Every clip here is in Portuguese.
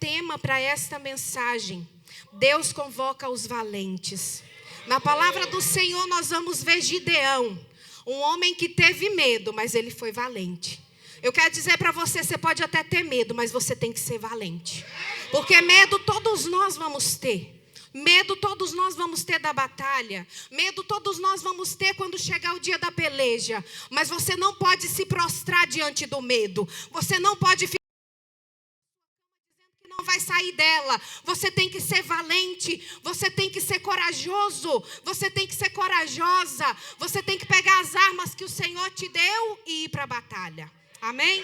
tema para esta mensagem: Deus convoca os valentes. Na palavra do Senhor nós vamos ver Gideão, um homem que teve medo, mas ele foi valente. Eu quero dizer para você, você pode até ter medo, mas você tem que ser valente. Porque medo todos nós vamos ter. Medo todos nós vamos ter da batalha. Medo todos nós vamos ter quando chegar o dia da peleja. Mas você não pode se prostrar diante do medo. Você não pode ficar dizendo que não vai sair dela. Você tem que ser valente. Você tem que ser corajoso. Você tem que ser corajosa. Você tem que pegar as armas que o Senhor te deu e ir para a batalha. Amém?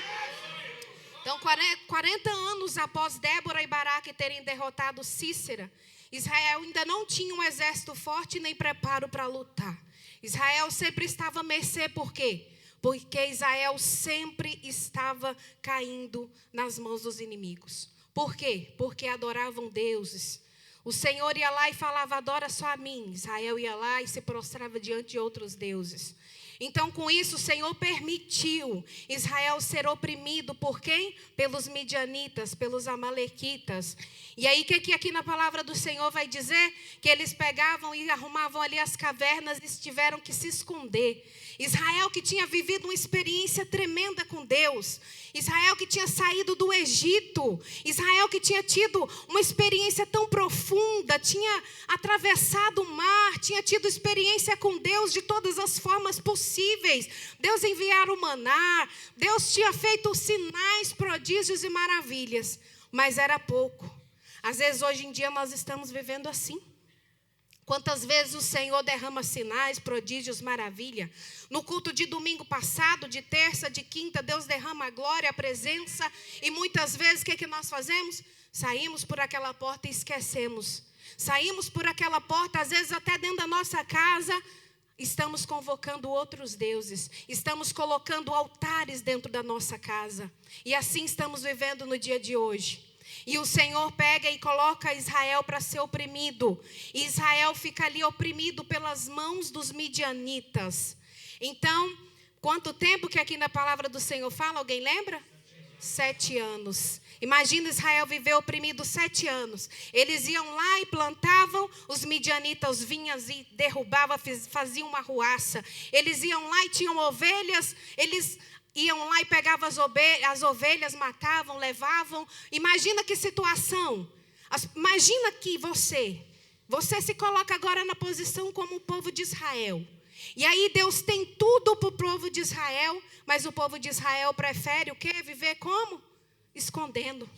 Então, 40 anos após Débora e Baraque terem derrotado Sísera, Israel ainda não tinha um exército forte nem preparo para lutar. Israel sempre estava à mercê, por quê? Porque Israel sempre estava caindo nas mãos dos inimigos. Por quê? Porque adoravam deuses. O Senhor ia lá e falava: adora só a mim. Israel ia lá e se prostrava diante de outros deuses. Então, com isso, o Senhor permitiu Israel ser oprimido por quem? Pelos midianitas, pelos amalequitas. E aí, o que aqui na palavra do Senhor vai dizer? Que eles pegavam e arrumavam ali as cavernas e tiveram que se esconder. Israel que tinha vivido uma experiência tremenda com Deus. Israel que tinha saído do Egito. Israel que tinha tido uma experiência tão profunda, tinha atravessado o mar, tinha tido experiência com Deus de todas as formas possíveis. Deus enviara o maná, Deus tinha feito sinais, prodígios e maravilhas, mas era pouco. Às vezes hoje em dia nós estamos vivendo assim. Quantas vezes o Senhor derrama sinais, prodígios, maravilha. No culto de domingo passado, de terça, de quinta, Deus derrama a glória, a presença. E muitas vezes o que nós fazemos? Saímos por aquela porta e esquecemos. Saímos por aquela porta, às vezes até dentro da nossa casa, estamos convocando outros deuses. Estamos colocando altares dentro da nossa casa. E assim estamos vivendo no dia de hoje. E o Senhor pega e coloca Israel para ser oprimido. E Israel fica ali oprimido pelas mãos dos midianitas. Então, quanto tempo que aqui na palavra do Senhor fala? Alguém lembra? 7 anos. Imagina Israel viver oprimido 7 anos. Eles iam lá e plantavam, os midianitas vinham e derrubavam, faziam uma ruaça. Eles iam lá e tinham ovelhas, eles iam lá e pegavam as ovelhas, matavam, levavam. Imagina que situação. Imagina que você se coloca agora na posição como o povo de Israel. E aí Deus tem tudo para o povo de Israel, mas o povo de Israel prefere o quê? Viver como? Escondendo.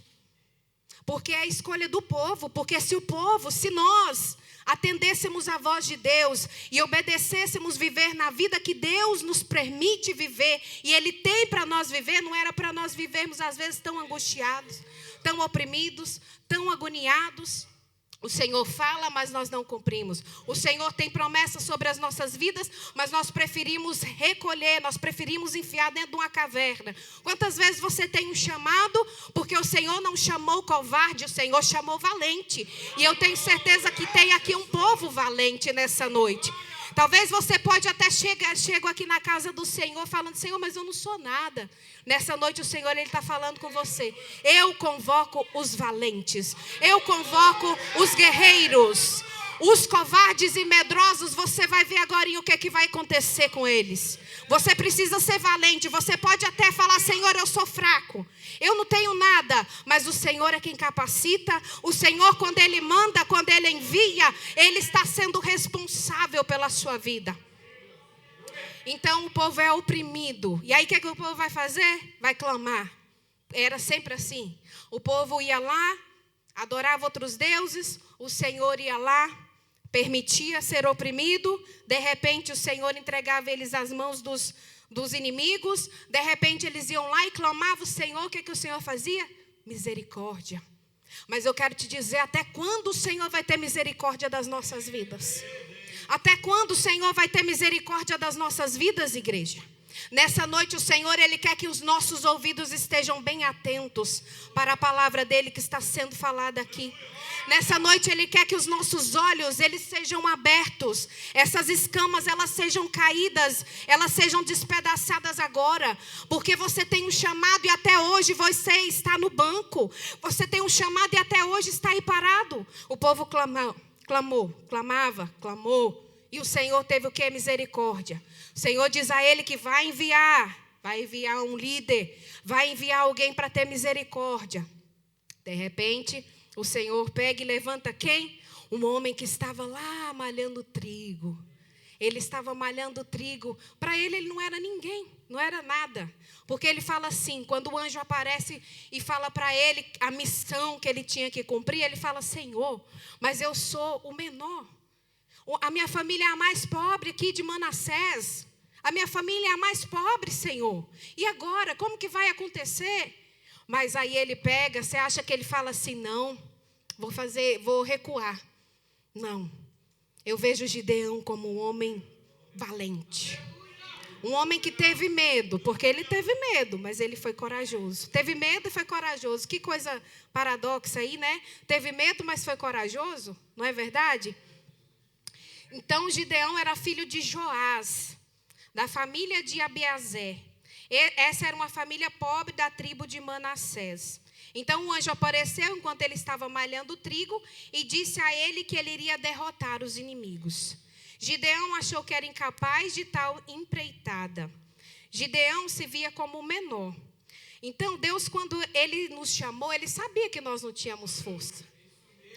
Porque é a escolha do povo. Porque se nós atendêssemos a voz de Deus e obedecêssemos viver na vida que Deus nos permite viver, e Ele tem para nós viver, não era para nós vivermos às vezes tão angustiados, tão oprimidos, tão agoniados. O Senhor fala, mas nós não cumprimos. O Senhor tem promessas sobre as nossas vidas, mas nós preferimos recolher, nós preferimos enfiar dentro de uma caverna. Quantas vezes você tem um chamado, porque o Senhor não chamou covarde, o Senhor chamou valente. E eu tenho certeza que tem aqui um povo valente nessa noite. Talvez você pode até chego aqui na casa do Senhor falando: Senhor, mas eu não sou nada. Nessa noite o Senhor, Ele está falando com você. Eu convoco os valentes. Eu convoco os guerreiros. Os covardes e medrosos, você vai ver agora o que vai acontecer com eles. Você precisa ser valente. Você pode até falar: Senhor, eu sou fraco, eu não tenho nada. Mas o Senhor é quem capacita. O Senhor, quando Ele manda, quando Ele envia, Ele está sendo responsável pela sua vida. Então o povo é oprimido. E aí o que o povo vai fazer? Vai clamar. Era sempre assim. O povo ia lá, adorava outros deuses. O Senhor ia lá, permitia ser oprimido. De repente o Senhor entregava eles às mãos dos inimigos. De repente eles iam lá e clamavam o Senhor. O que o Senhor fazia? Misericórdia. Mas eu quero te dizer, até quando o Senhor vai ter misericórdia das nossas vidas? Até quando o Senhor vai ter misericórdia das nossas vidas, igreja? Nessa noite o Senhor, Ele quer que os nossos ouvidos estejam bem atentos para a palavra dEle que está sendo falada aqui. Nessa noite Ele quer que os nossos olhos, eles sejam abertos. Essas escamas, elas sejam caídas, elas sejam despedaçadas agora. Porque você tem um chamado e até hoje você está no banco. Você tem um chamado e até hoje está aí parado. O povo clamou. E o Senhor teve o que? Misericórdia. O Senhor diz a ele que vai enviar um líder, vai enviar alguém para ter misericórdia. De repente, o Senhor pega e levanta quem? Um homem que estava lá malhando trigo. Ele estava malhando trigo. Para ele não era ninguém, não era nada. Porque ele fala assim, quando o anjo aparece e fala para ele a missão que ele tinha que cumprir, ele fala: Senhor, mas eu sou o menor. A minha família é a mais pobre aqui de Manassés. A minha família é a mais pobre, Senhor. E agora, como que vai acontecer? Mas aí ele pega, você acha que ele fala assim: não, vou recuar. Não, eu vejo Gideão como um homem valente. Um homem que teve medo, porque ele teve medo, mas ele foi corajoso. Teve medo e foi corajoso. Que coisa paradoxa aí, né? Teve medo, mas foi corajoso, não é verdade? Então, Gideão era filho de Joás, da família de Abiezé. Essa era uma família pobre da tribo de Manassés. Então, o anjo apareceu enquanto ele estava malhando trigo e disse a ele que ele iria derrotar os inimigos. Gideão achou que era incapaz de tal empreitada. Gideão se via como o menor. Então, Deus, quando Ele nos chamou, Ele sabia que nós não tínhamos força.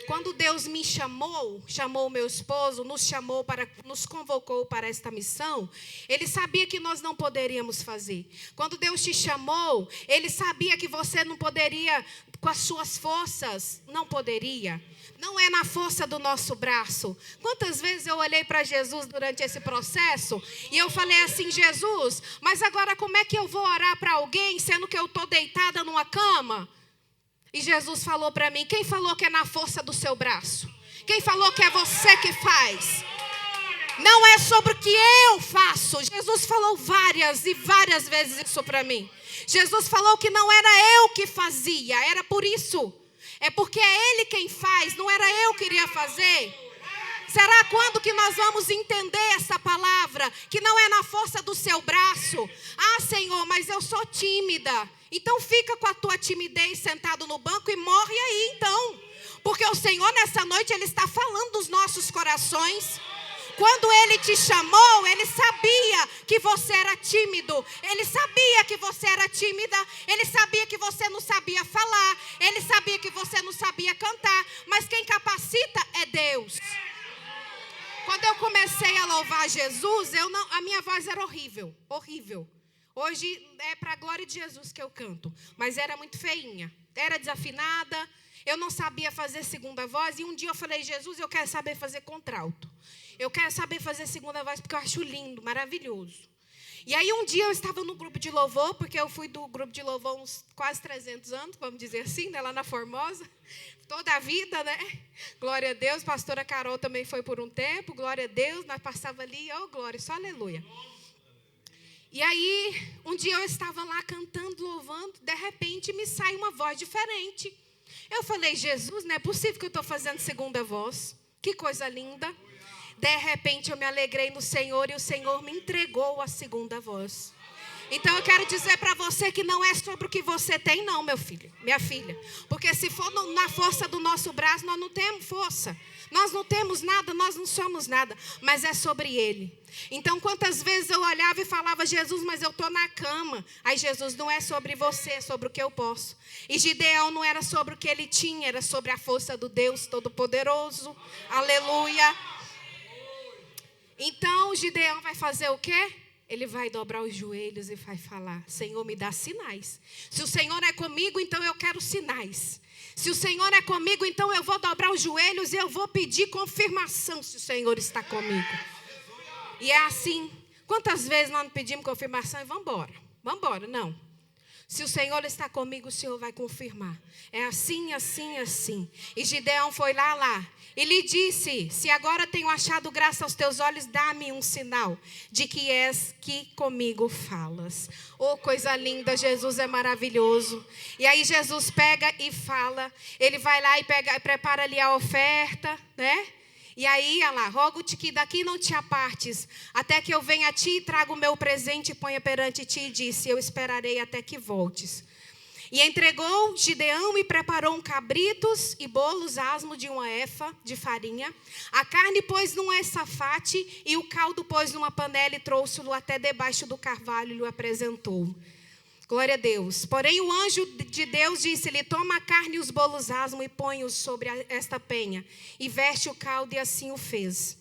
Quando Deus me chamou o meu esposo, nos convocou para esta missão, Ele sabia que nós não poderíamos fazer. Quando Deus te chamou, Ele sabia que você não poderia, com as suas forças, não poderia. Não é na força do nosso braço. Quantas vezes eu olhei para Jesus durante esse processo e eu falei assim: Jesus, mas agora como é que eu vou orar para alguém, sendo que eu estou deitada numa cama? E Jesus falou para mim: quem falou que é na força do seu braço? Quem falou que é você que faz? Não é sobre o que eu faço. Jesus falou várias e várias vezes isso para mim. Jesus falou que não era eu que fazia, era por isso. É porque é Ele quem faz, não era eu que iria fazer. Será quando que nós vamos entender essa palavra? Que não é na força do seu braço. Ah, Senhor, mas eu sou tímida. Então fica com a tua timidez sentado no banco e morre aí então. Porque o Senhor nessa noite, Ele está falando dos nossos corações. Quando Ele te chamou, Ele sabia que você era tímido. Ele sabia que você era tímida. Ele sabia que você não sabia falar. Ele sabia que você não sabia cantar. Mas quem capacita é Deus. Quando eu comecei a louvar Jesus, a minha voz era horrível. Horrível. Hoje é para a glória de Jesus que eu canto. Mas era muito feinha. Era desafinada. Eu não sabia fazer segunda voz. E um dia eu falei: Jesus, eu quero saber fazer contralto. Eu quero saber fazer segunda voz porque eu acho lindo, maravilhoso. E aí um dia eu estava no grupo de louvor, porque eu fui do grupo de louvor uns quase 300 anos, vamos dizer assim, né, lá na Formosa. Toda a vida, né? Glória a Deus. Pastora Carol também foi por um tempo. Glória a Deus. Nós passava ali, oh glória, só aleluia. E aí, um dia eu estava lá cantando, louvando. De repente, me sai uma voz diferente. Eu falei: Jesus, não é possível que eu estou fazendo segunda voz. Que coisa linda. De repente eu me alegrei no Senhor e o Senhor me entregou a segunda voz. Então eu quero dizer para você que não é sobre o que você tem não, meu filho, minha filha. Porque se for na força do nosso braço, nós não temos força. Nós não temos nada, nós não somos nada. Mas é sobre Ele. Então quantas vezes eu olhava e falava: Jesus, mas eu estou na cama. Aí Jesus: não é sobre você, é sobre o que eu posso. E Gideão não era sobre o que ele tinha, era sobre a força do Deus Todo-Poderoso. Aleluia. Então, Gideão vai fazer o quê? Ele vai dobrar os joelhos e vai falar: Senhor, me dá sinais. Se o Senhor é comigo, então eu quero sinais. Se o Senhor é comigo, então eu vou dobrar os joelhos e eu vou pedir confirmação se o Senhor está comigo. E é assim. Quantas vezes nós não pedimos confirmação e vamos embora? Vamos embora, não. Se o Senhor está comigo, o Senhor vai confirmar. É assim, assim, assim. E Gideão foi lá. E lhe disse: se agora tenho achado graça aos teus olhos, dá-me um sinal de que és que comigo falas. Oh, coisa linda, Jesus é maravilhoso. E aí Jesus pega e fala. Ele vai lá e prepara ali a oferta, né? E aí, olha lá, rogo-te que daqui não te apartes, até que eu venha a ti e traga o meu presente e ponha perante ti, e disse: eu esperarei até que voltes. E entregou Gideão e preparou cabritos e bolos asmo de uma efa de farinha. A carne pôs num açafate e o caldo pôs numa panela e trouxe-o até debaixo do carvalho e lhe apresentou. Glória a Deus. Porém o anjo de Deus disse-lhe: toma a carne e os bolos asmo e põe-os sobre esta penha. E veste o caldo, e assim o fez.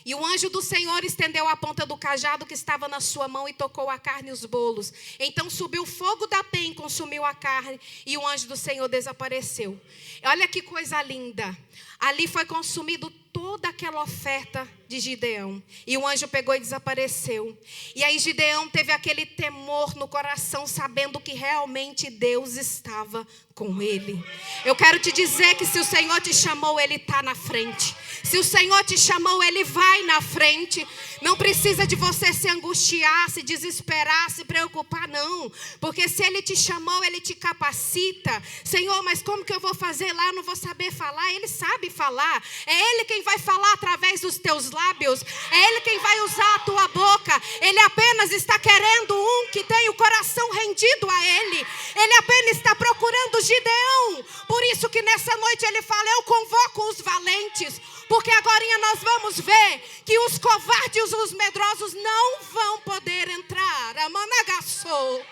E o anjo do Senhor estendeu a ponta do cajado que estava na sua mão e tocou a carne e os bolos. Então subiu o fogo da penha e consumiu a carne, e o anjo do Senhor desapareceu. Olha que coisa linda. Ali foi consumido toda aquela oferta de Gideão. E o anjo pegou e desapareceu. E aí Gideão teve aquele temor no coração, sabendo que realmente Deus estava com ele. Eu quero te dizer que se o Senhor te chamou, Ele está na frente. Se o Senhor te chamou, Ele vai na frente. Não precisa de você se angustiar, se desesperar, se preocupar, não. Porque se Ele te chamou, Ele te capacita. Senhor, mas como que eu vou fazer lá? Eu não vou saber falar. Ele sabe falar. É Ele quem vai falar através dos teus lábios. É Ele quem vai usar a tua boca. Ele apenas está querendo um que tem o coração rendido a Ele. Ele apenas está procurando Gideão. Por isso que nessa noite Ele fala: eu convoco os valentes. Porque agora nós vamos ver que os covardes, os medrosos não vão poder entrar. Amanagaçou.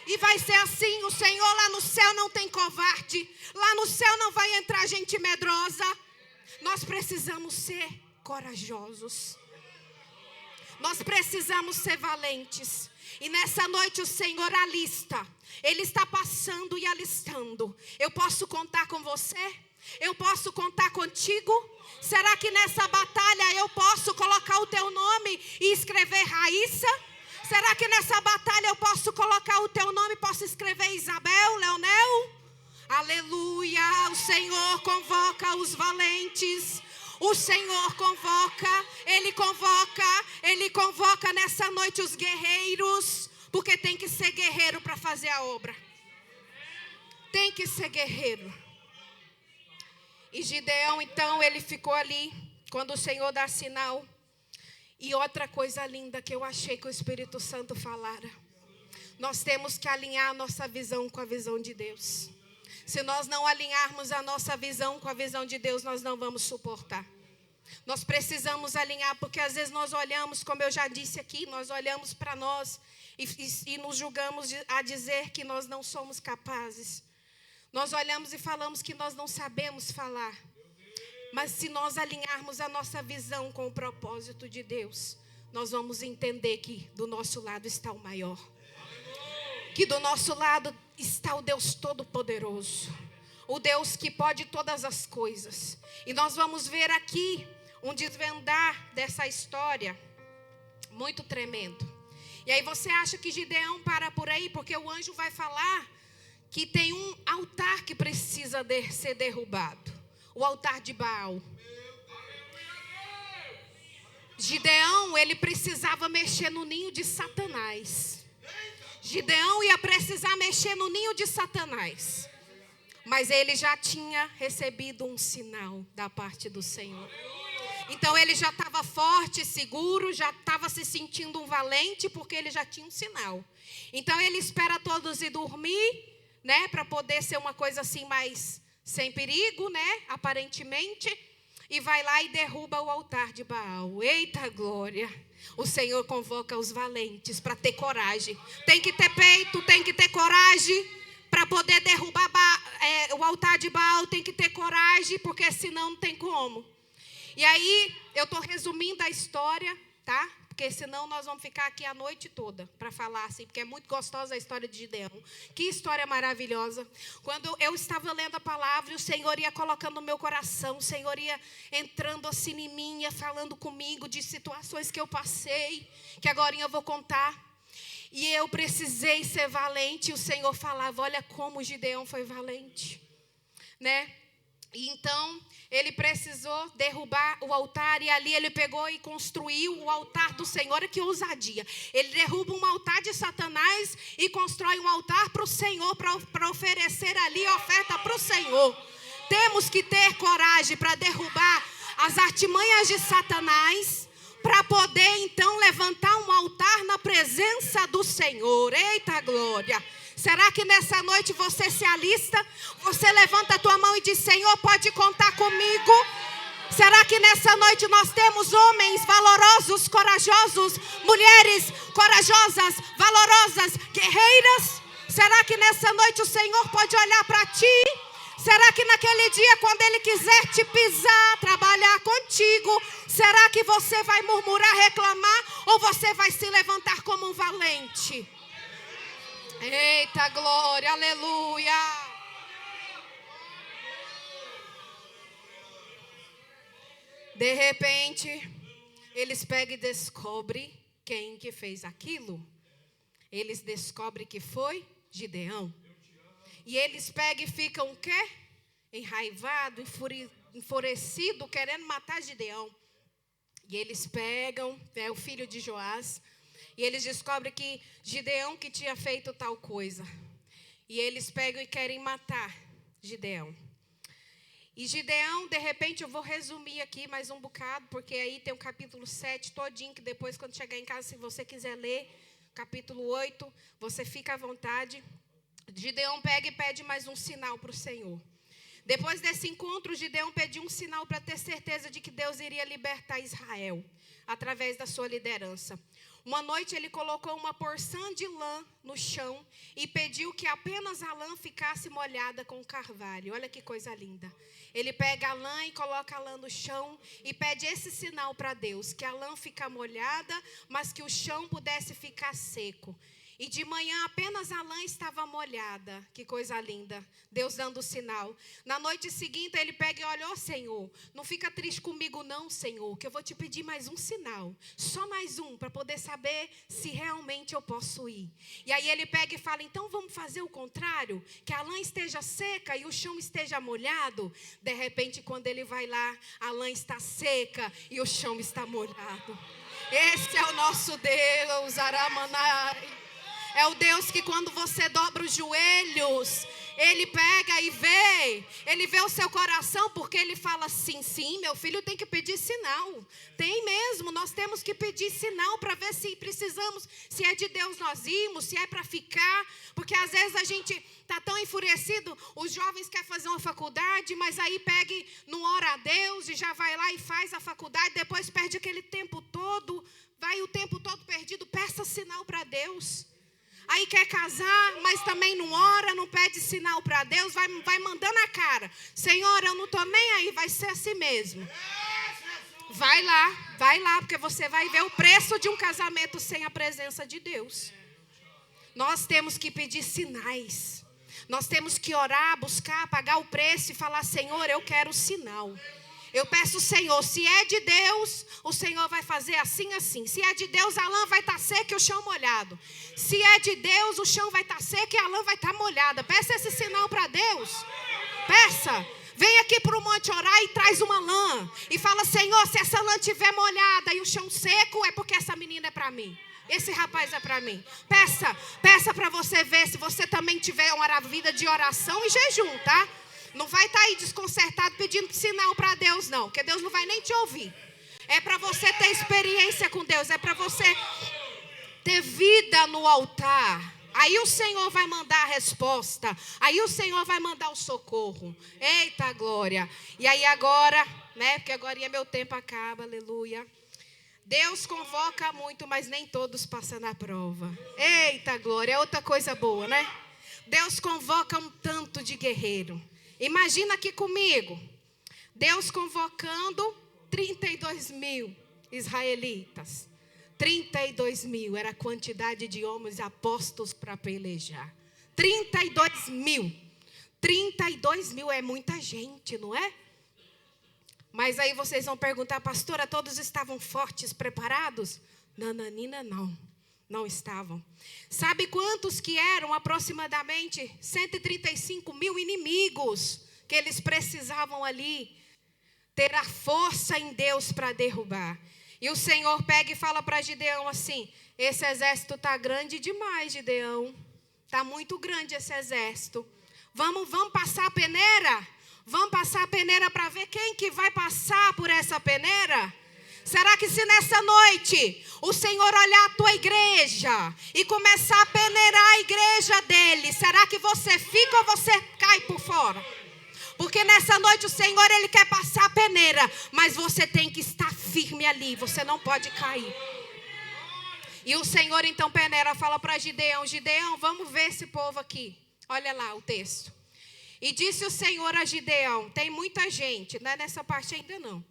E vai ser assim. O Senhor lá no céu não tem covarde. Lá no céu não vai entrar gente medrosa. Nós precisamos ser corajosos. Nós precisamos ser valentes. E nessa noite o Senhor alista. Ele está passando e alistando. Eu posso contar com você? Eu posso contar contigo? Será que nessa batalha eu posso colocar o teu nome e escrever Raíssa? Será que nessa batalha eu posso colocar o teu nome e posso escrever Isabel, Leonel? Aleluia! O Senhor convoca os valentes. O Senhor convoca, Ele convoca nessa noite os guerreiros, porque tem que ser guerreiro para fazer a obra. Tem que ser guerreiro. E Gideão, então, ele ficou ali, quando o Senhor dá sinal. E outra coisa linda que eu achei que o Espírito Santo falara. Nós temos que alinhar a nossa visão com a visão de Deus. Se nós não alinharmos a nossa visão com a visão de Deus, nós não vamos suportar. Nós precisamos alinhar, porque às vezes nós olhamos, como eu já disse aqui, nós olhamos para nós e nos julgamos a dizer que nós não somos capazes. Nós olhamos e falamos que nós não sabemos falar. Mas se nós alinharmos a nossa visão com o propósito de Deus, nós vamos entender que do nosso lado está o maior. Que do nosso lado está o Deus Todo-Poderoso. O Deus que pode todas as coisas. E nós vamos ver aqui um desvendar dessa história muito tremendo. E aí você acha que Gideão para por aí, porque o anjo vai falar que tem um altar que precisa ser derrubado. O altar de Baal. Gideão, ele precisava mexer no ninho de Satanás. Gideão ia precisar mexer no ninho de Satanás. Mas ele já tinha recebido um sinal da parte do Senhor. Então ele já estava forte, seguro, já estava se sentindo um valente, porque ele já tinha um sinal. Então ele espera todos ir dormir, né, para poder ser uma coisa assim mais sem perigo, né, aparentemente, e vai lá e derruba o altar de Baal. Eita glória! O Senhor convoca os valentes para ter coragem. Tem que ter peito, tem que ter coragem para poder derrubar o altar de Baal. Tem que ter coragem, porque senão não tem como. E aí, eu estou resumindo a história, tá? Porque senão nós vamos ficar aqui a noite toda para falar assim, porque é muito gostosa a história de Gideão. Que história maravilhosa. Quando eu estava lendo a palavra, o Senhor ia colocando no meu coração, o Senhor ia entrando assim em mim, ia falando comigo de situações que eu passei, que agora eu vou contar. E eu precisei ser valente. E o Senhor falava, olha como Gideão foi valente, né? E então, ele precisou derrubar o altar. E ali ele pegou e construiu o altar do Senhor. Olha que ousadia. Ele derruba um altar de Satanás e constrói um altar para o Senhor, para oferecer ali oferta para o Senhor. Temos que ter coragem para derrubar as artimanhas de Satanás, para poder então levantar um altar na presença do Senhor. Eita glória! Será que nessa noite você se alista? Você levanta a tua mão e diz, Senhor, pode contar comigo? Será que nessa noite nós temos homens valorosos, corajosos, mulheres corajosas, valorosas, guerreiras? Será que nessa noite o Senhor pode olhar para ti? Será que naquele dia, quando Ele quiser te pisar, trabalhar contigo, será que você vai murmurar, reclamar, ou você vai se levantar como um valente? Eita glória, aleluia! De repente, eles pegam e descobrem quem que fez aquilo. Eles descobrem que foi Gideão. E eles pegam e ficam o quê? Enraivado, enfurecido, querendo matar Gideão. E eles pegam, o filho de Joás, e eles descobrem que Gideão que tinha feito tal coisa. E eles pegam e querem matar Gideão. E Gideão, de repente, eu vou resumir aqui mais um bocado, porque aí tem o capítulo 7 todinho, que depois, quando chegar em casa, se você quiser ler, capítulo 8, você fica à vontade. Gideão pega e pede mais um sinal para o Senhor. Depois desse encontro, Gideão pediu um sinal para ter certeza de que Deus iria libertar Israel, através da sua liderança. Uma noite ele colocou uma porção de lã no chão e pediu que apenas a lã ficasse molhada com carvalho. Olha que coisa linda. Ele pega a lã e coloca a lã no chão e pede esse sinal para Deus, que a lã fica molhada, mas que o chão pudesse ficar seco. E de manhã apenas a lã estava molhada. Que coisa linda. Deus dando o sinal. Na noite seguinte ele pega e olha, ó Senhor, não fica triste comigo não, Senhor, que eu vou te pedir mais um sinal. Só mais um, para poder saber se realmente eu posso ir. E aí ele pega e fala, então vamos fazer o contrário, que a lã esteja seca e o chão esteja molhado. De repente, quando ele vai lá, a lã está seca e o chão está molhado. Esse é o nosso Deus, Aramanai. É o Deus que quando você dobra os joelhos, Ele pega e vê. Ele vê o seu coração, porque Ele fala assim, sim, meu filho tem que pedir sinal. Tem mesmo, nós temos que pedir sinal para ver se precisamos, se é de Deus nós irmos, se é para ficar. Porque às vezes a gente está tão enfurecido, os jovens querem fazer uma faculdade, mas aí pega e não ora a Deus e já vai lá e faz a faculdade, depois perde aquele tempo todo, vai o tempo todo perdido, peça sinal para Deus. Aí quer casar, mas também não ora, não pede sinal para Deus, vai mandando a cara. Senhor, eu não estou nem aí, vai ser assim mesmo. Vai lá, porque você vai ver o preço de um casamento sem a presença de Deus. Nós temos que pedir sinais. Nós temos que orar, buscar, pagar o preço e falar, Senhor, eu quero sinal. Eu peço, Senhor, se é de Deus, o Senhor vai fazer assim, assim. Se é de Deus, a lã vai estar seca e o chão molhado. Se é de Deus, o chão vai estar seco e a lã vai estar molhada. Peça esse sinal para Deus. Peça. Vem aqui para o monte orar e traz uma lã. E fala, Senhor, se essa lã estiver molhada e o chão seco, é porque essa menina é para mim. Esse rapaz é para mim. Peça para você ver se você também tiver uma vida de oração e jejum, tá? Não vai estar aí desconcertado pedindo sinal para Deus, não. Porque Deus não vai nem te ouvir. É para você ter experiência com Deus. É para você ter vida no altar. Aí o Senhor vai mandar a resposta. Aí o Senhor vai mandar o socorro. Eita glória. E aí agora, né? Porque agora meu tempo acaba. Aleluia. Deus convoca muito, mas nem todos passam na prova. Eita glória. É outra coisa boa, né? Deus convoca um tanto de guerreiro. Imagina aqui comigo, Deus convocando 32 mil israelitas. 32 mil era a quantidade de homens apostos para pelejar. 32 mil. 32 mil é muita gente, não é? Mas aí vocês vão perguntar, pastora, todos estavam fortes, preparados? Nananina, não. Não estavam. Sabe quantos que eram? Aproximadamente 135 mil inimigos que eles precisavam ali ter a força em Deus para derrubar. E o Senhor pega e fala para Gideão assim: esse exército está grande demais, Gideão. Está muito grande esse exército. Vamos passar a peneira? Vamos passar a peneira para ver quem que vai passar por essa peneira? Será que se nessa noite o Senhor olhar a tua igreja e começar a peneirar a igreja dele, será que você fica ou você cai por fora? Porque nessa noite o Senhor, Ele quer passar a peneira, mas você tem que estar firme ali, você não pode cair. E o Senhor então peneira, fala para Gideão: Gideão, vamos ver esse povo aqui. Olha lá o texto. E disse o Senhor a Gideão: tem muita gente, não é nessa parte ainda não.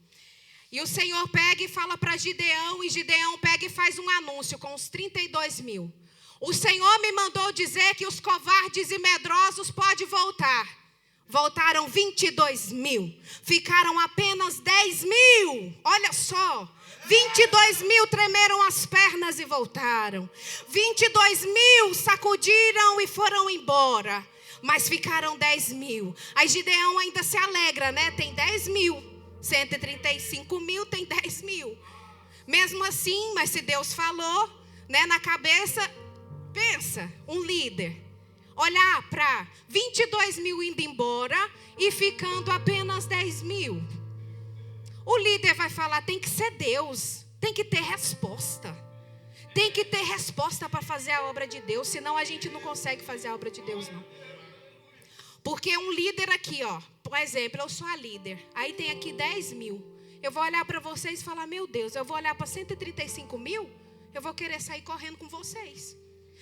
E o Senhor pega e fala para Gideão, e Gideão pega e faz um anúncio com os 32 mil. O Senhor me mandou dizer que os covardes e medrosos podem voltar. Voltaram 22 mil, ficaram apenas 10 mil, olha só, 22 mil tremeram as pernas e voltaram, 22 mil sacudiram e foram embora, mas ficaram 10 mil, aí Gideão ainda se alegra, né? Tem 10 mil, 135 mil tem 10 mil, mesmo assim, mas se Deus falou, né, na cabeça, pensa, um líder. Olhar para 22 mil indo embora e ficando apenas 10 mil. O líder vai falar: tem que ser Deus, tem que ter resposta. Tem que ter resposta para fazer a obra de Deus, senão a gente não consegue fazer a obra de Deus, não. Porque um líder aqui, ó, por exemplo, eu sou a líder, aí tem aqui 10 mil. Eu vou olhar para vocês e falar: meu Deus, eu vou olhar para 135 mil, eu vou querer sair correndo com vocês.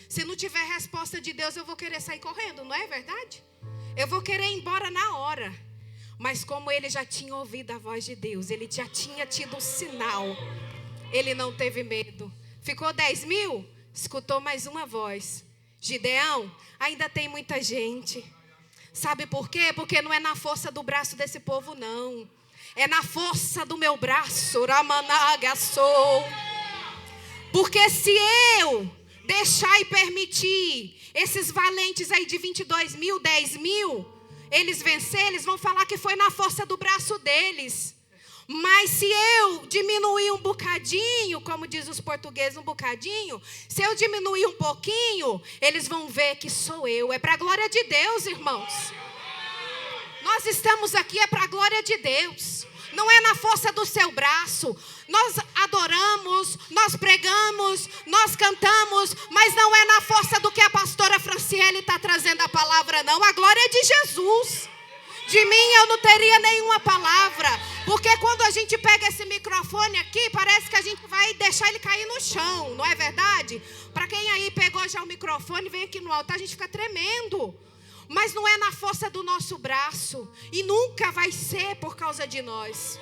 Se não tiver resposta de Deus, eu vou querer sair correndo, não é verdade? Eu vou querer ir embora na hora. Mas como ele já tinha ouvido a voz de Deus, ele já tinha tido um sinal, ele não teve medo. Ficou 10 mil? Escutou mais uma voz: Gideão, ainda tem muita gente. Sabe por quê? Porque não é na força do braço desse povo, não. É na força do meu braço. Ramanagassou. Porque se eu deixar e permitir esses valentes aí de 22 mil, 10 mil, eles vencer, eles vão falar que foi na força do braço deles. Mas se eu diminuir um bocadinho, como diz os portugueses, um bocadinho, se eu diminuir um pouquinho, eles vão ver que sou eu. É para a glória de Deus, irmãos. Nós estamos aqui, é para a glória de Deus. Não é na força do seu braço. Nós adoramos, nós pregamos, nós cantamos, mas não é na força do que a pastora Franciele está trazendo a palavra, não. A glória é de Jesus. De mim eu não teria nenhuma palavra, porque quando a gente pega esse microfone aqui, parece que a gente vai deixar ele cair no chão, não é verdade? Para quem aí pegou já o microfone, vem aqui no altar, a gente fica tremendo. Mas não é na força do nosso braço, e nunca vai ser por causa de nós.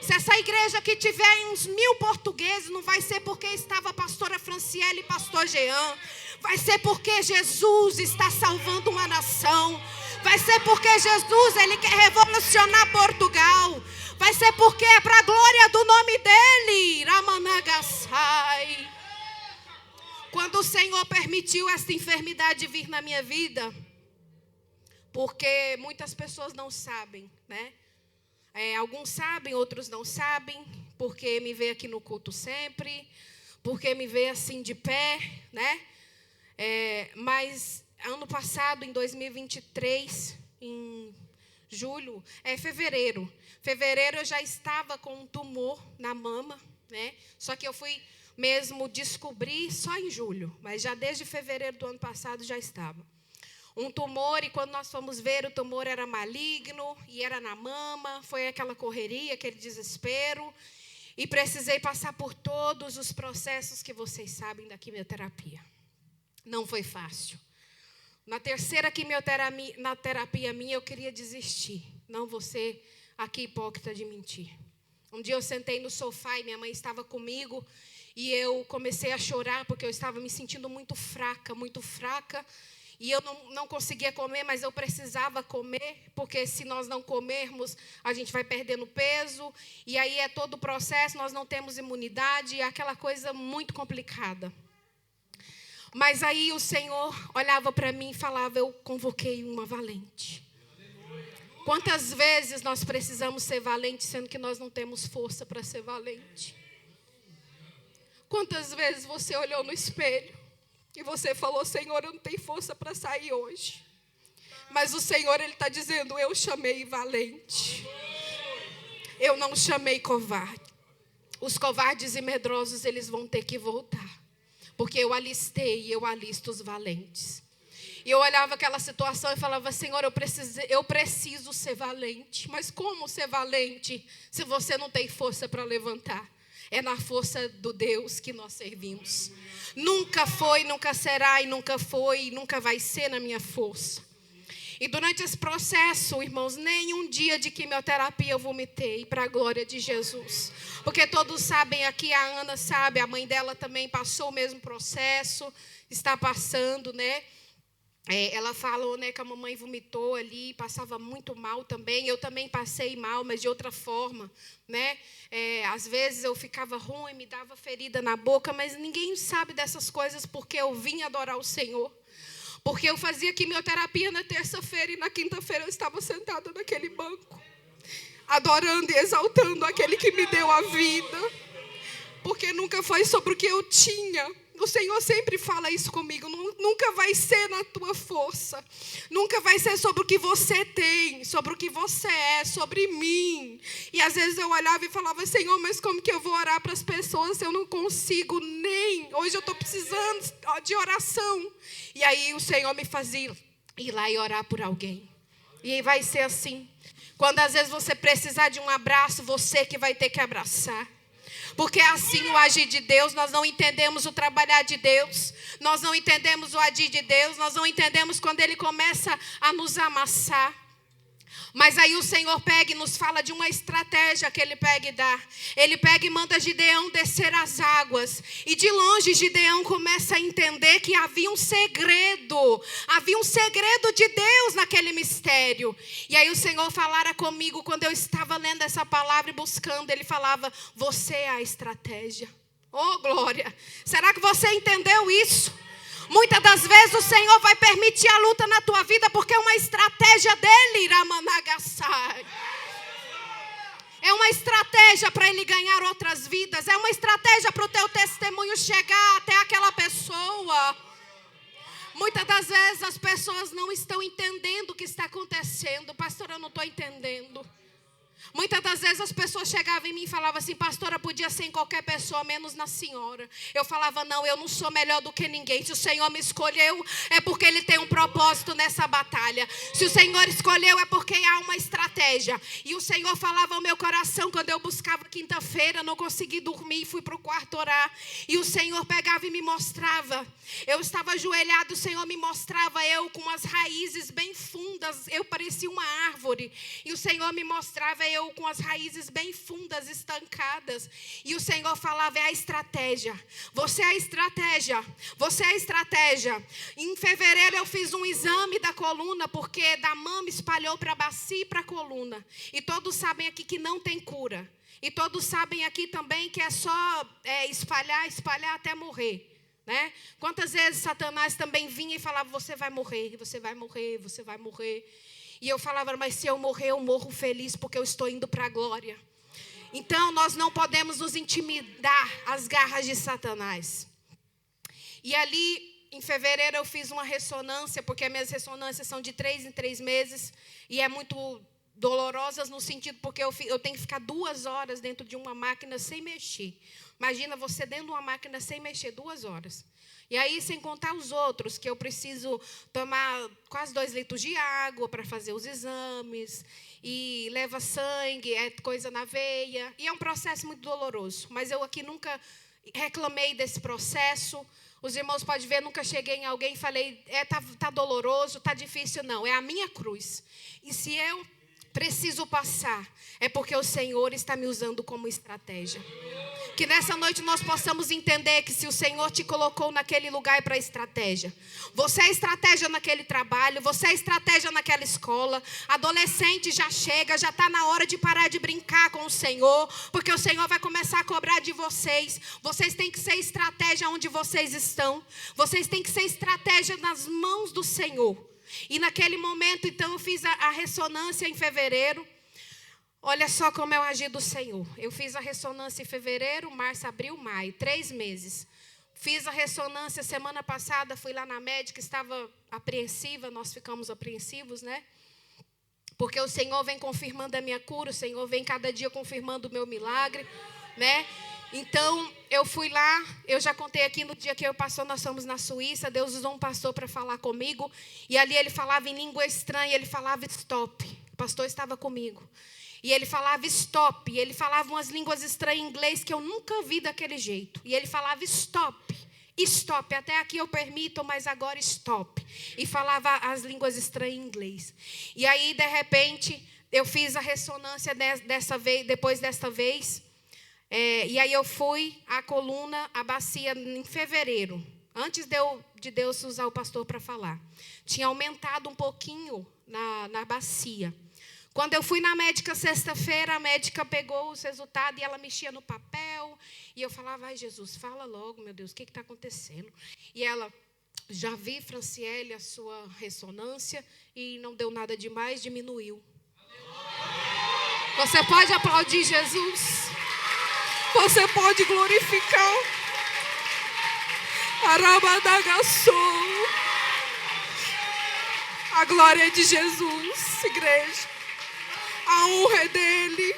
Se essa igreja aqui tiver uns 1000 portugueses, não vai ser porque estava a pastora Franciele e pastor Jean. Vai ser porque Jesus está salvando uma nação. Vai ser porque Jesus, Ele quer revolucionar Portugal. Vai ser porque é para a glória do nome dEle. Ramanagassai. Quando o Senhor permitiu essa enfermidade vir na minha vida, porque muitas pessoas não sabem, né? Alguns sabem, outros não sabem, porque me vê aqui no culto sempre, porque me vê assim de pé, né? Mas ano passado, em 2023, em fevereiro eu já estava com um tumor na mama, né? Só que eu fui mesmo descobrir só em julho, mas já desde fevereiro do ano passado já estava. Um tumor, e quando nós fomos ver, o tumor era maligno, e era na mama, foi aquela correria, aquele desespero, e precisei passar por todos os processos que vocês sabem da quimioterapia. Não foi fácil. Na terceira quimioterapia minha, eu queria desistir. Não vou ser aqui hipócrita de mentir. Um dia eu sentei no sofá e minha mãe estava comigo, e eu comecei a chorar, porque eu estava me sentindo muito fraca, e eu não conseguia comer, mas eu precisava comer, porque se nós não comermos, a gente vai perdendo peso, e aí é todo o processo, nós não temos imunidade, é aquela coisa muito complicada. Mas aí o Senhor olhava para mim e falava, eu convoquei uma valente. Quantas vezes nós precisamos ser valentes, sendo que nós não temos força para ser valente? Quantas vezes você olhou no espelho e você falou, Senhor, eu não tenho força para sair hoje. Mas o Senhor, Ele está dizendo, eu chamei valente. Eu não chamei covarde. Os covardes e medrosos, eles vão ter que voltar. Porque eu alistei e eu alisto os valentes. E eu olhava aquela situação e falava, Senhor, eu preciso ser valente. Mas como ser valente se você não tem força para levantar? É na força do Deus que nós servimos. Nunca foi, nunca será e nunca foi e nunca vai ser na minha força. E durante esse processo, irmãos, nenhum dia de quimioterapia eu vomitei, para a glória de Jesus. Porque todos sabem aqui, a Ana sabe, a mãe dela também passou o mesmo processo, está passando, né? Ela falou, né, que a mamãe vomitou ali, passava muito mal também. Eu também passei mal, mas de outra forma, né? Às vezes eu ficava ruim, me dava ferida na boca, mas ninguém sabe dessas coisas porque eu vim adorar o Senhor. Porque eu fazia quimioterapia na terça-feira e na quinta-feira eu estava sentada naquele banco, adorando e exaltando aquele que me deu a vida. Porque nunca foi sobre o que eu tinha. O Senhor sempre fala isso comigo. Nunca vai ser na tua força. Nunca vai ser sobre o que você tem, sobre o que você é, sobre mim. E às vezes eu olhava e falava, Senhor, mas como que eu vou orar para as pessoas se eu não consigo nem? Hoje eu estou precisando de oração. E aí o Senhor me fazia ir lá e orar por alguém. E vai ser assim. Quando às vezes você precisar de um abraço, você que vai ter que abraçar. Porque é assim o agir de Deus, nós não entendemos o trabalhar de Deus, nós não entendemos o agir de Deus, nós não entendemos quando Ele começa a nos amassar. Mas aí o Senhor pega e nos fala de uma estratégia que Ele pega e dá. Ele pega e manda Gideão descer as águas. E de longe Gideão começa a entender que havia um segredo. Havia um segredo de Deus naquele mistério. E aí o Senhor falara comigo quando eu estava lendo essa palavra e buscando. Ele falava, você é a estratégia. Oh, glória! Será que você entendeu isso? Muitas das vezes o Senhor vai permitir a luta na tua vida porque é uma estratégia dele, Iramanagasai. É uma estratégia para ele ganhar outras vidas. É uma estratégia para o teu testemunho chegar até aquela pessoa. Muitas das vezes as pessoas não estão entendendo o que está acontecendo. Pastor, eu não estou entendendo. Muitas das vezes as pessoas chegavam em mim e falavam assim, pastora, podia ser em qualquer pessoa, menos na senhora. Eu falava, não, eu não sou melhor do que ninguém. Se o Senhor me escolheu, é porque Ele tem um propósito nessa batalha. Se o Senhor escolheu, é porque há uma estratégia. E o Senhor falava ao meu coração, quando eu buscava quinta-feira, não consegui dormir, fui para o quarto orar. E o Senhor pegava e me mostrava. Eu estava ajoelhado, o Senhor me mostrava eu com as raízes bem fundas. Eu parecia uma árvore. E o Senhor me mostrava eu com as raízes bem fundas, estancadas. E o Senhor falava, é a estratégia. Você é a estratégia. Você é a estratégia. Em fevereiro eu fiz um exame da coluna, porque da mama espalhou para a bacia e para a coluna. E todos sabem aqui que não tem cura. E todos sabem aqui também que é só espalhar até morrer. Né? Quantas vezes Satanás também vinha e falava, você vai morrer, você vai morrer, você vai morrer. E eu falava, mas se eu morrer, eu morro feliz, porque eu estou indo para a glória. Então, nós não podemos nos intimidar às garras de Satanás. E ali, em fevereiro, eu fiz uma ressonância, porque as minhas ressonâncias são de 3 em 3 meses. E é muito dolorosas no sentido, porque eu tenho que ficar 2 horas dentro de uma máquina sem mexer. Imagina você dentro de uma máquina sem mexer 2 horas. E aí, sem contar os outros, que eu preciso tomar quase 2 litros de água para fazer os exames, e leva sangue, é coisa na veia, e é um processo muito doloroso. Mas eu aqui nunca reclamei desse processo. Os irmãos podem ver, nunca cheguei em alguém e falei, tá doloroso, tá difícil. Não, é a minha cruz. E se eu preciso passar, é porque o Senhor está me usando como estratégia. Que nessa noite nós possamos entender que se o Senhor te colocou naquele lugar é para estratégia. Você é estratégia naquele trabalho, você é estratégia naquela escola. Adolescente já chega, já está na hora de parar de brincar com o Senhor, porque o Senhor vai começar a cobrar de vocês. Vocês têm que ser estratégia onde vocês estão. Vocês têm que ser estratégia nas mãos do Senhor. E naquele momento, então, eu fiz a ressonância em fevereiro. Olha só como é o agir do Senhor. Eu fiz a ressonância em fevereiro, março, abril, maio, 3 meses. Fiz a ressonância semana passada, fui lá na médica, estava apreensiva, nós ficamos apreensivos, né? Porque o Senhor vem confirmando a minha cura, o Senhor vem cada dia confirmando o meu milagre, né? Então, eu fui lá, eu já contei aqui no dia que eu e o pastor, nós fomos na Suíça, Deus usou um pastor para falar comigo, e ali ele falava em língua estranha, ele falava stop, o pastor estava comigo. E ele falava stop, e ele falava umas línguas estranhas em inglês que eu nunca vi daquele jeito. E ele falava stop, stop, até aqui eu permito, mas agora stop. E falava as línguas estranhas em inglês. E aí, de repente, eu fiz a ressonância dessa vez, depois desta vez. E aí eu fui à coluna, à bacia, em fevereiro. Antes de Deus usar o pastor para falar. Tinha aumentado um pouquinho na bacia. Quando eu fui na médica sexta-feira, a médica pegou os resultados e ela mexia no papel. E eu falava, ai Jesus, fala logo, meu Deus, o que está acontecendo? E ela, já vi, Franciele, a sua ressonância e não deu nada demais, diminuiu. Você pode aplaudir Jesus? Você pode glorificar? Arabadagaçou. A glória é de Jesus, igreja. A honra é dele.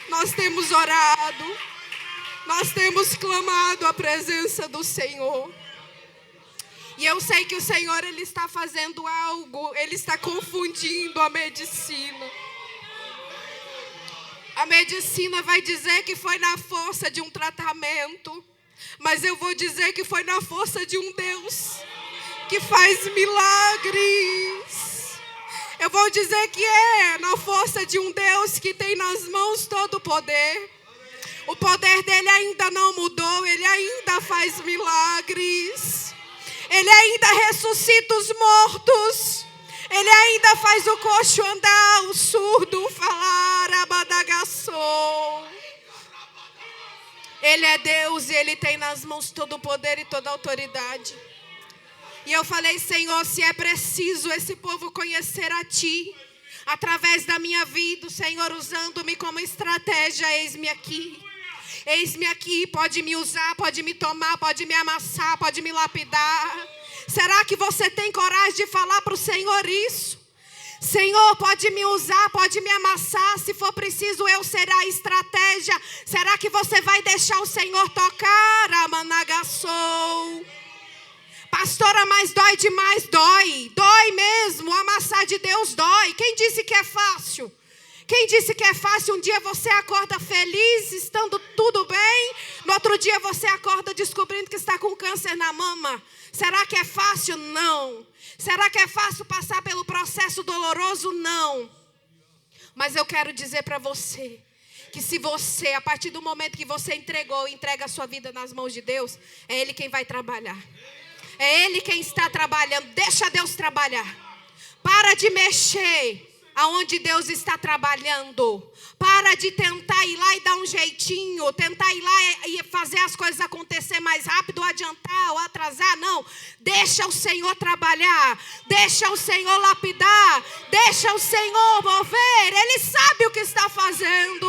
Nós temos orado. Nós temos clamado a presença do Senhor. E eu sei que o Senhor, Ele está fazendo algo. Ele está confundindo a medicina. A medicina vai dizer que foi na força de um tratamento. Mas eu vou dizer que foi na força de um Deus que faz milagres. Eu vou dizer que é na força de um Deus que tem nas mãos todo o poder. O poder dele ainda não mudou, ele ainda faz milagres. Ele ainda ressuscita os mortos. Ele ainda faz o coxo andar, o surdo falar, abadagaçou. Ele é Deus e ele tem nas mãos todo o poder e toda a autoridade. E eu falei, Senhor, se é preciso esse povo conhecer a Ti, através da minha vida, o Senhor usando-me como estratégia, eis-me aqui. Eis-me aqui, pode me usar, pode me tomar, pode me amassar, pode me lapidar. Será que você tem coragem de falar para o Senhor isso? Senhor, pode me usar, pode me amassar, se for preciso eu ser a estratégia. Será que você vai deixar o Senhor tocar? Amanagaçou. Pastora, mas dói demais, dói. Dói mesmo, o amassar de Deus dói. Quem disse que é fácil? Quem disse que é fácil? Um dia você acorda feliz, estando tudo bem. No outro dia você acorda descobrindo que está com câncer na mama. Será que é fácil? Não. Será que é fácil passar pelo processo doloroso? Não. Mas eu quero dizer para você que se você, a partir do momento que você entrega a sua vida nas mãos de Deus, é Ele quem vai trabalhar. É Ele quem está trabalhando. Deixa Deus trabalhar. Para de mexer aonde Deus está trabalhando. Para de tentar ir lá e dar um jeitinho. Tentar ir lá e fazer as coisas acontecer mais rápido, ou adiantar, ou atrasar. Não. Deixa o Senhor trabalhar. Deixa o Senhor lapidar. Deixa o Senhor mover. Ele sabe o que está fazendo.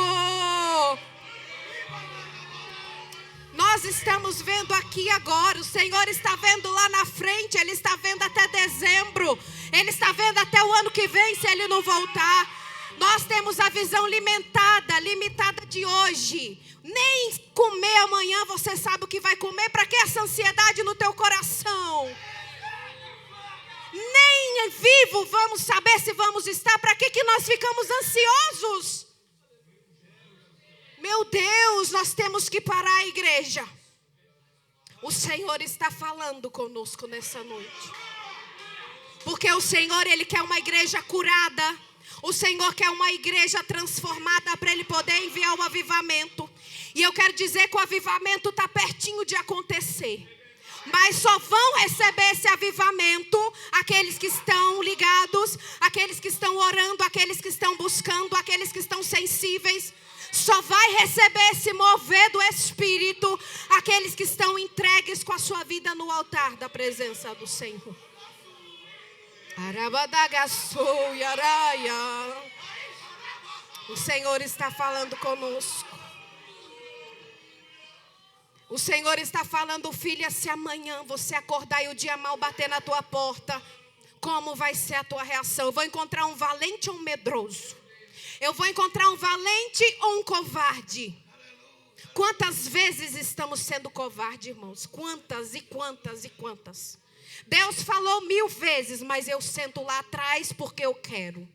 Nós estamos vendo aqui agora, o Senhor está vendo lá na frente, Ele está vendo até dezembro, Ele está vendo até o ano que vem se Ele não voltar. Nós temos a visão limitada de hoje. Nem comer amanhã você sabe o que vai comer, para que essa ansiedade no teu coração? Nem vivo vamos saber se vamos estar, para que nós ficamos ansiosos? Meu Deus, nós temos que parar, igreja. O Senhor está falando conosco nessa noite. Porque o Senhor, Ele quer uma igreja curada. O Senhor quer uma igreja transformada para Ele poder enviar o avivamento. E eu quero dizer que o avivamento está pertinho de acontecer. Mas só vão receber esse avivamento aqueles que estão ligados, aqueles que estão orando, aqueles que estão buscando, aqueles que estão sensíveis. Só vai receber esse mover do Espírito aqueles que estão entregues com a sua vida no altar da presença do Senhor. O Senhor está falando conosco. O Senhor está falando, filha, se amanhã você acordar e o dia mal bater na tua porta, como vai ser a tua reação? Eu vou encontrar um valente ou um medroso? Eu vou encontrar um valente ou um covarde? Quantas vezes estamos sendo covardes, irmãos? Quantas e quantas e quantas? Deus falou 1000 vezes, mas eu sento lá atrás porque eu quero.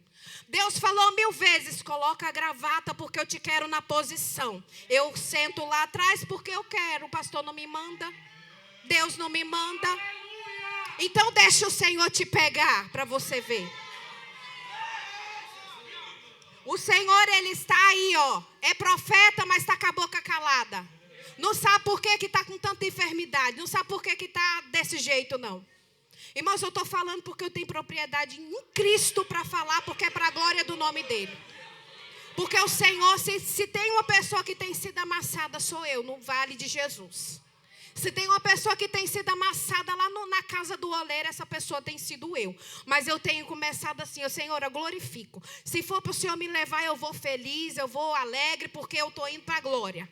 Deus falou 1000 vezes, coloca a gravata porque eu te quero na posição. Eu sento lá atrás porque eu quero. O pastor não me manda, Deus não me manda. Então deixa o Senhor te pegar para você ver. O Senhor, Ele está aí, ó. É profeta, mas está com a boca calada. Não sabe por que está com tanta enfermidade. Não sabe por que está desse jeito, não. Irmãos, eu estou falando porque eu tenho propriedade em Cristo para falar, porque é para a glória do nome dEle. Porque o Senhor, se tem uma pessoa que tem sido amassada, sou eu, no vale de Jesus. Se tem uma pessoa que tem sido amassada lá na casa do oleiro, essa pessoa tem sido eu. Mas eu tenho começado assim, Senhor, eu glorifico. Se for para o Senhor me levar, eu vou feliz, eu vou alegre, porque eu estou indo para a glória.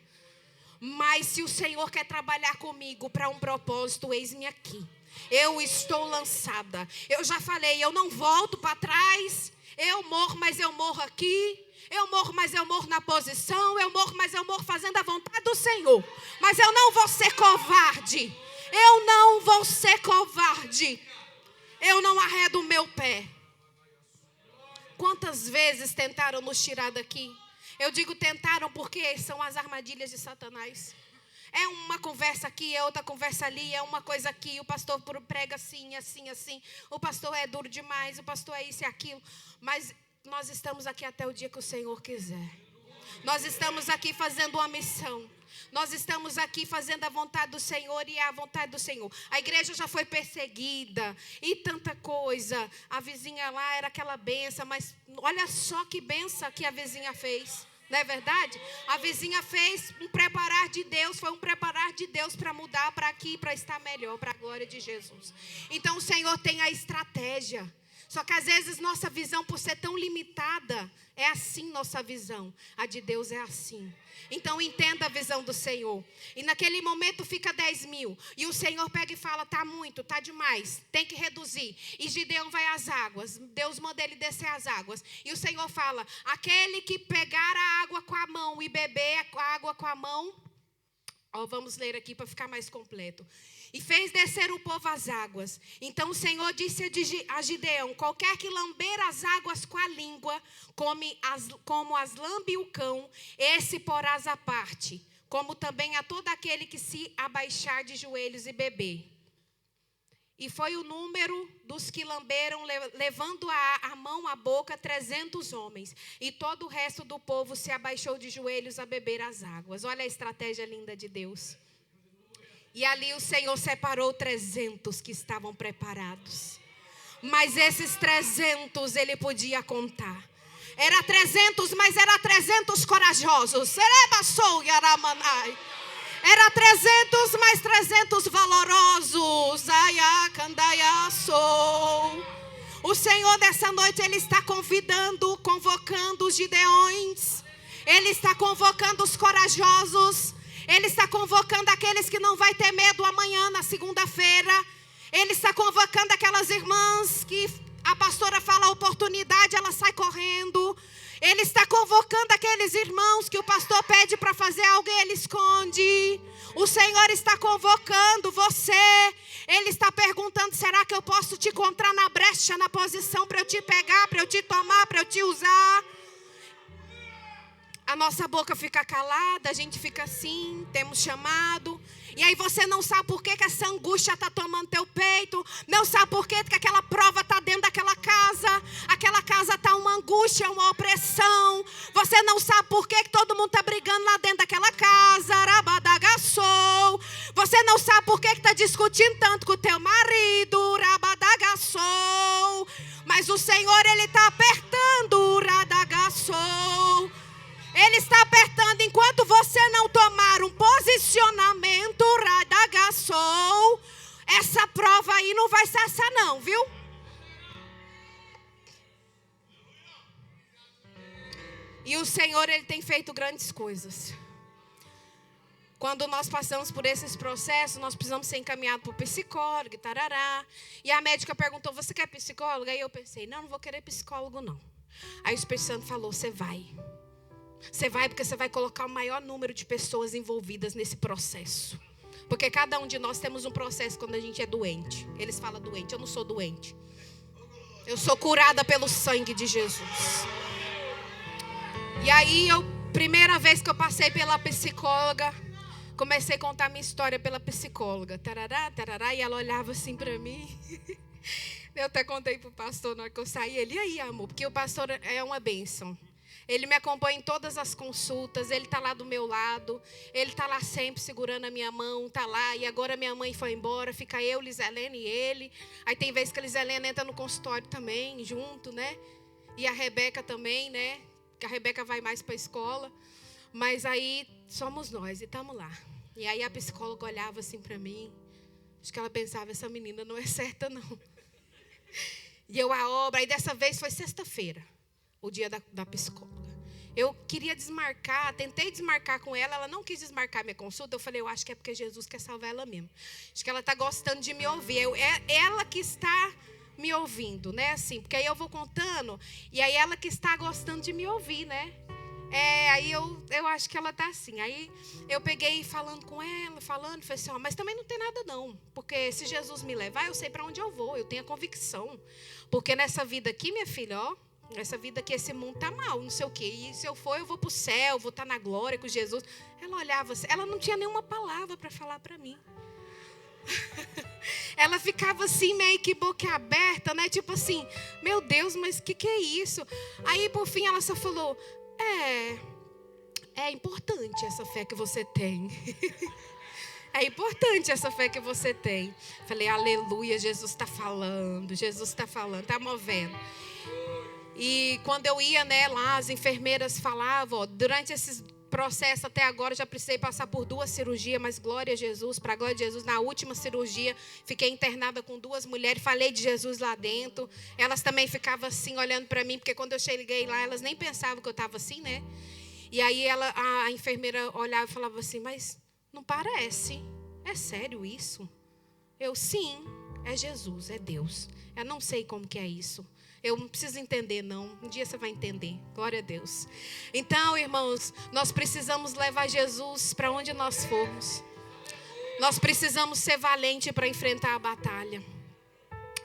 Mas se o Senhor quer trabalhar comigo para um propósito, eis-me aqui. Eu estou lançada. Eu já falei, eu não volto para trás. Eu morro, mas eu morro aqui. Eu morro, mas eu morro na posição. Eu morro, mas eu morro fazendo a vontade do Senhor. Mas eu não vou ser covarde. Eu não vou ser covarde. Eu não arredo o meu pé. Quantas vezes tentaram nos tirar daqui? Eu digo tentaram porque são as armadilhas de Satanás. É uma conversa aqui, é outra conversa ali, é uma coisa aqui. O pastor prega assim, assim, assim. O pastor é duro demais, o pastor é isso e aquilo. Mas nós estamos aqui até o dia que o Senhor quiser. Nós estamos aqui fazendo uma missão. Nós estamos aqui fazendo a vontade do Senhor e é a vontade do Senhor. A igreja já foi perseguida e tanta coisa. A vizinha lá era aquela benção, mas olha só que benção que a vizinha fez. Não é verdade? A vizinha fez um preparar de Deus, foi um preparar de Deus para mudar para aqui, para estar melhor, para a glória de Jesus. Então o Senhor tem a estratégia. Só que às vezes nossa visão, por ser tão limitada, é assim nossa visão. A de Deus é assim. Então entenda a visão do Senhor. E naquele momento fica 10.000. E o Senhor pega e fala, tá muito, tá demais, tem que reduzir. E Gideão vai às águas. Deus manda ele descer às águas. E o Senhor fala, aquele que pegar a água com a mão e beber a água com a mão. Ó, vamos ler aqui para ficar mais completo. E fez descer o povo às águas. Então o Senhor disse a Gideão, qualquer que lamber as águas com a língua, como as lambe o cão, esse porás à parte, como também a todo aquele que se abaixar de joelhos e beber. E foi o número dos que lamberam, levando a mão à boca, 300 homens. E todo o resto do povo se abaixou de joelhos a beber as águas. Olha a estratégia linda de Deus. E ali o Senhor separou 300 que estavam preparados. Mas esses 300 ele podia contar. Era 300, mas era 300 corajosos. Era 300, mais 300 valorosos. O Senhor dessa noite, Ele está convocando os gideões. Ele está convocando os corajosos. Ele está convocando aqueles que não vai ter medo amanhã, na segunda-feira. Ele está convocando aquelas irmãs que a pastora fala a oportunidade, ela sai correndo. Ele está convocando aqueles irmãos que o pastor pede para fazer algo e ele esconde. O Senhor está convocando você. Ele está perguntando, será que eu posso te encontrar na brecha, na posição para eu te pegar, para eu te tomar, para eu te usar? A nossa boca fica calada, a gente fica assim, temos chamado. E aí você não sabe por que essa angústia está tomando teu peito. Não sabe por que aquela prova está dentro daquela casa. Aquela casa está uma angústia, uma opressão. Você não sabe por que todo mundo está brigando lá dentro daquela casa. Rabadagaçou. Você não sabe por que está discutindo tanto com o teu marido. Rabadagaçou. Mas o Senhor, Ele está apertando. Radagaçou. Ele está apertando enquanto você não tomar um posicionamento, radagaçou. Essa prova aí não vai cessar não, viu? E o Senhor, Ele tem feito grandes coisas. Quando nós passamos por esses processos, nós precisamos ser encaminhados por psicólogo, tarará. E a médica perguntou, você quer psicólogo? Aí eu pensei, não vou querer psicólogo não. Aí o Espírito Santo falou, você vai. Você vai porque você vai colocar o maior número de pessoas envolvidas nesse processo. Porque cada um de nós temos um processo quando a gente é doente. Eles falam doente, eu não sou doente. Eu sou curada pelo sangue de Jesus. E aí, primeira vez que eu passei pela psicóloga, comecei a contar minha história pela psicóloga. Tarará, tarará, e ela olhava assim pra mim. Eu até contei pro pastor na hora que eu saí. Ele, e aí, amor? Porque o pastor é uma bênção. Ele me acompanha em todas as consultas, ele está lá do meu lado, ele está lá sempre segurando a minha mão, está lá, e agora minha mãe foi embora, fica eu, Liselene e ele. Aí tem vezes que a Liselene entra no consultório também, junto, né? E a Rebeca também, né? Que a Rebeca vai mais para a escola. Mas aí somos nós e estamos lá. E aí a psicóloga olhava assim para mim, acho que ela pensava, essa menina não é certa não. E eu a obra, aí dessa vez foi sexta-feira. O dia da psicóloga. Eu queria desmarcar, tentei desmarcar com ela, ela não quis desmarcar minha consulta. Eu falei, eu acho que é porque Jesus quer salvar ela mesmo. Acho que ela está gostando de me ouvir. É ela que está me ouvindo, né? Assim, porque aí eu vou contando, e aí ela que está gostando de me ouvir, né? Aí eu acho que ela está assim. Aí eu peguei falando com ela, falei assim, ó, mas também não tem nada não. Porque se Jesus me levar, eu sei para onde eu vou, eu tenho a convicção. Porque nessa vida aqui, minha filha, ó, essa vida aqui, esse mundo tá mal, não sei o quê. E se eu for, eu vou pro céu, vou estar na glória com Jesus. Ela olhava assim, ela não tinha nenhuma palavra para falar para mim. Ela ficava assim, meio que boca aberta, né? Tipo assim, meu Deus, mas que é isso? Aí, por fim, ela só falou, é importante essa fé que você tem. É importante essa fé que você tem. Falei, aleluia, Jesus está falando, está movendo. E quando eu ia, né, lá, as enfermeiras falavam, ó, durante esses processos até agora, já precisei passar por 2 cirurgias, mas glória a Jesus, para a glória de Jesus, na última cirurgia, fiquei internada com 2 mulheres, falei de Jesus lá dentro, elas também ficavam assim, olhando para mim, porque quando eu cheguei lá, elas nem pensavam que eu estava assim, né? E aí a enfermeira olhava e falava assim, mas não parece, é sério isso? Eu, sim, é Jesus, é Deus, eu não sei como que é isso. Eu não preciso entender, não. Um dia você vai entender. Glória a Deus. Então, irmãos, nós precisamos levar Jesus para onde nós formos. Nós precisamos ser valentes para enfrentar a batalha.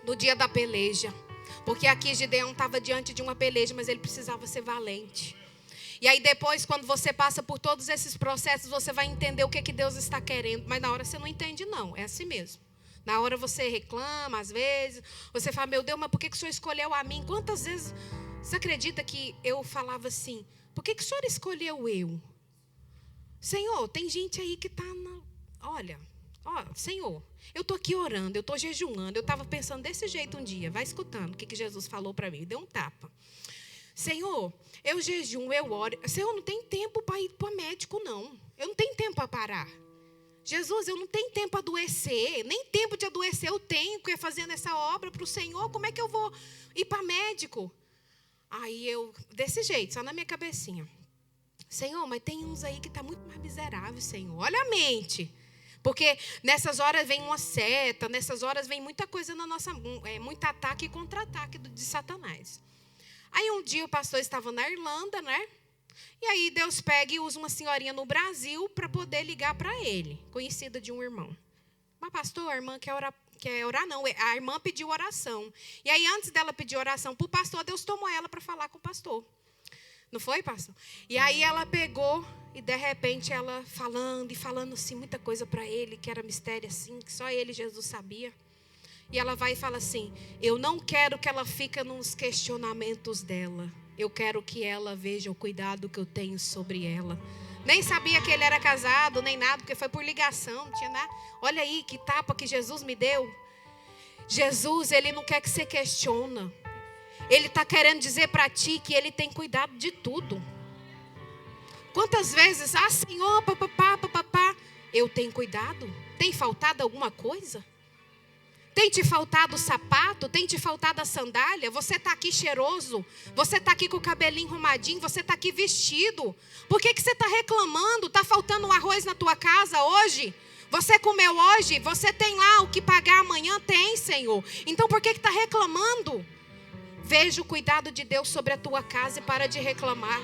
No dia da peleja. Porque aqui Gideão estava diante de uma peleja, mas ele precisava ser valente. E aí depois, quando você passa por todos esses processos, você vai entender o que Deus está querendo. Mas na hora você não entende, não. É assim mesmo. Na hora você reclama, às vezes, você fala, meu Deus, mas por que o Senhor escolheu a mim? Quantas vezes você acredita que eu falava assim, por que o Senhor escolheu eu? Senhor, tem gente aí que está olha, Senhor, eu estou aqui orando, eu estou jejuando, eu estava pensando desse jeito um dia, vai escutando o que Jesus falou para mim, deu um tapa. Senhor, eu jejuo, eu oro, Senhor, não tem tempo para ir para médico não, eu não tenho tempo para parar. Jesus, eu não tenho tempo para adoecer, nem tempo de adoecer eu tenho, porque fazendo essa obra para o Senhor, como é que eu vou ir para médico? Aí eu, desse jeito, só na minha cabecinha. Senhor, mas tem uns aí que está muito mais miserável, Senhor. Olha a mente. Porque nessas horas vem uma seta, nessas horas vem muita coisa na nossa, muito ataque e contra-ataque de Satanás. Aí um dia o pastor estava na Irlanda, né? E aí Deus pega e usa uma senhorinha no Brasil para poder ligar para ele, conhecida de um irmão. Mas pastor, a irmã quer orar não, a irmã pediu oração. E aí antes dela pedir oração para o pastor, Deus tomou ela para falar com o pastor. Não foi, pastor? E aí ela pegou e de repente ela falando assim muita coisa para ele, que era mistério assim, que só ele e Jesus sabia. E ela vai e fala assim: eu não quero que ela fique nos questionamentos dela. Eu quero que ela veja o cuidado que eu tenho sobre ela. Nem sabia que ele era casado, nem nada, porque foi por ligação, não tinha nada. Olha aí que tapa que Jesus me deu. Jesus, ele não quer que você questiona. Ele está querendo dizer para ti que ele tem cuidado de tudo. Quantas vezes, Senhor, papapá, eu tenho cuidado? Tem faltado alguma coisa? Tem te faltado o sapato? Tem te faltado a sandália? Você está aqui cheiroso? Você está aqui com o cabelinho arrumadinho? Você está aqui vestido? Por que você está reclamando? Está faltando um arroz na tua casa hoje? Você comeu hoje? Você tem lá o que pagar amanhã? Tem, Senhor. Então por que está reclamando? Veja o cuidado de Deus sobre a tua casa e para de reclamar.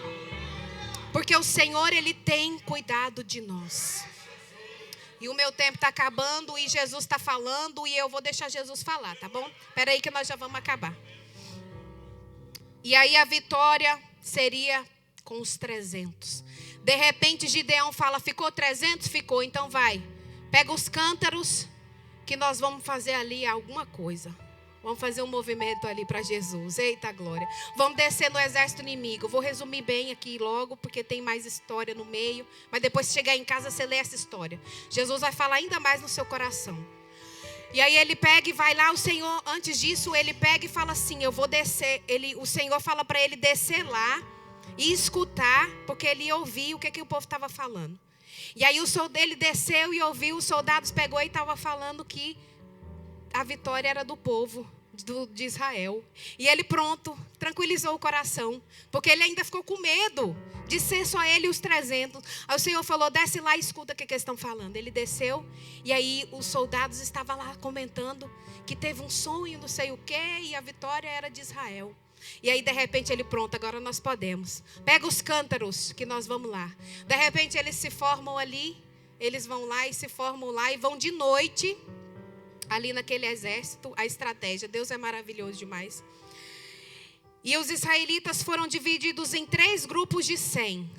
Porque o Senhor, Ele tem cuidado de nós. E o meu tempo está acabando e Jesus está falando e eu vou deixar Jesus falar, tá bom? Espera aí que nós já vamos acabar. E aí a vitória seria com os 300. De repente Gideão fala: ficou 300? Ficou, então vai. Pega os cântaros que nós vamos fazer ali alguma coisa. Vamos fazer um movimento ali para Jesus. Eita glória. Vamos descer no exército inimigo. Vou resumir bem aqui logo, porque tem mais história no meio. Mas depois, se chegar em casa, você lê essa história. Jesus vai falar ainda mais no seu coração. E aí ele pega e vai lá. O Senhor, antes disso, ele pega e fala assim: eu vou descer. O Senhor fala para ele descer lá e escutar, porque ele ia ouvir o que o povo estava falando. E aí ele desceu e ouviu. Os soldados pegou e estava falando que a vitória era do povo de Israel. E ele pronto, tranquilizou o coração, porque ele ainda ficou com medo de ser só ele e os 300. Aí o Senhor falou: desce lá e escuta o que eles estão falando. Ele desceu e aí os soldados estavam lá comentando que teve um sonho, não sei o quê, e a vitória era de Israel. E aí de repente ele: pronto, agora nós podemos. Pega os cântaros que nós vamos lá. De repente eles se formam ali, eles vão lá e se formam lá e vão de noite ali naquele exército. A estratégia, Deus é maravilhoso demais. E os israelitas foram divididos em 3 grupos de 100,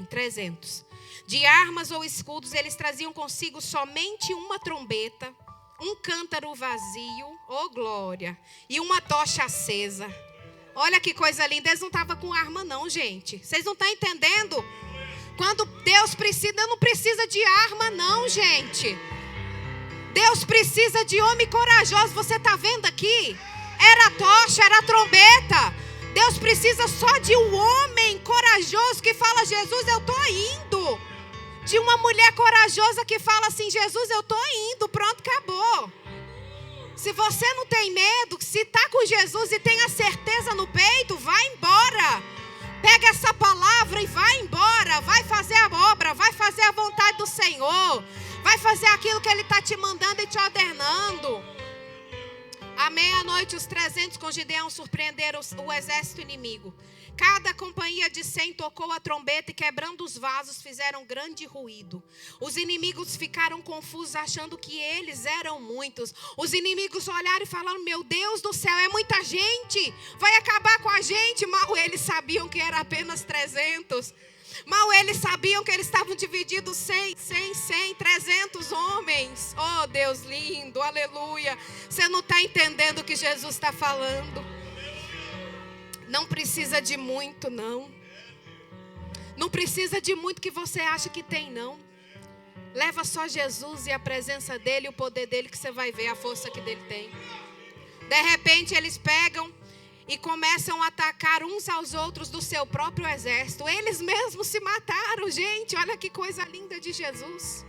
300. De armas ou escudos, eles traziam consigo somente uma trombeta, um cântaro vazio, oh glória, e uma tocha acesa. Olha que coisa linda. Eles não estavam com arma não, gente. Vocês não estão entendendo? Quando Deus precisa, não precisa de arma não, gente. Deus precisa de homem corajoso. Você está vendo aqui? Era a tocha, era a trombeta. Deus precisa só de um homem corajoso que fala: Jesus, eu estou indo. De uma mulher corajosa que fala assim: Jesus, eu estou indo. Pronto, acabou. Se você não tem medo, se está com Jesus e tem a certeza no peito, vai embora. Pega essa palavra e vai embora. Vai fazer a obra, vai fazer a vontade do Senhor. Vai fazer aquilo que Ele está te mandando e te ordenando. À meia-noite, os 300 com Gideão surpreenderam o exército inimigo. Cada companhia de 100 tocou a trombeta e, quebrando os vasos, fizeram grande ruído. Os inimigos ficaram confusos, achando que eles eram muitos. Os inimigos olharam e falaram: meu Deus do céu, é muita gente, vai acabar com a gente. Mal eles sabiam que era apenas 300. Mal eles sabiam que eles estavam divididos 100, 300 homens. Oh, Deus lindo, aleluia. Você não está entendendo o que Jesus está falando. Não precisa de muito, não. Não precisa de muito que você acha que tem, não. Leva só Jesus e a presença dEle, o poder dEle, que você vai ver a força que dEle tem. De repente eles pegam e começam a atacar uns aos outros do seu próprio exército. Eles mesmos se mataram, gente. Olha que coisa linda de Jesus.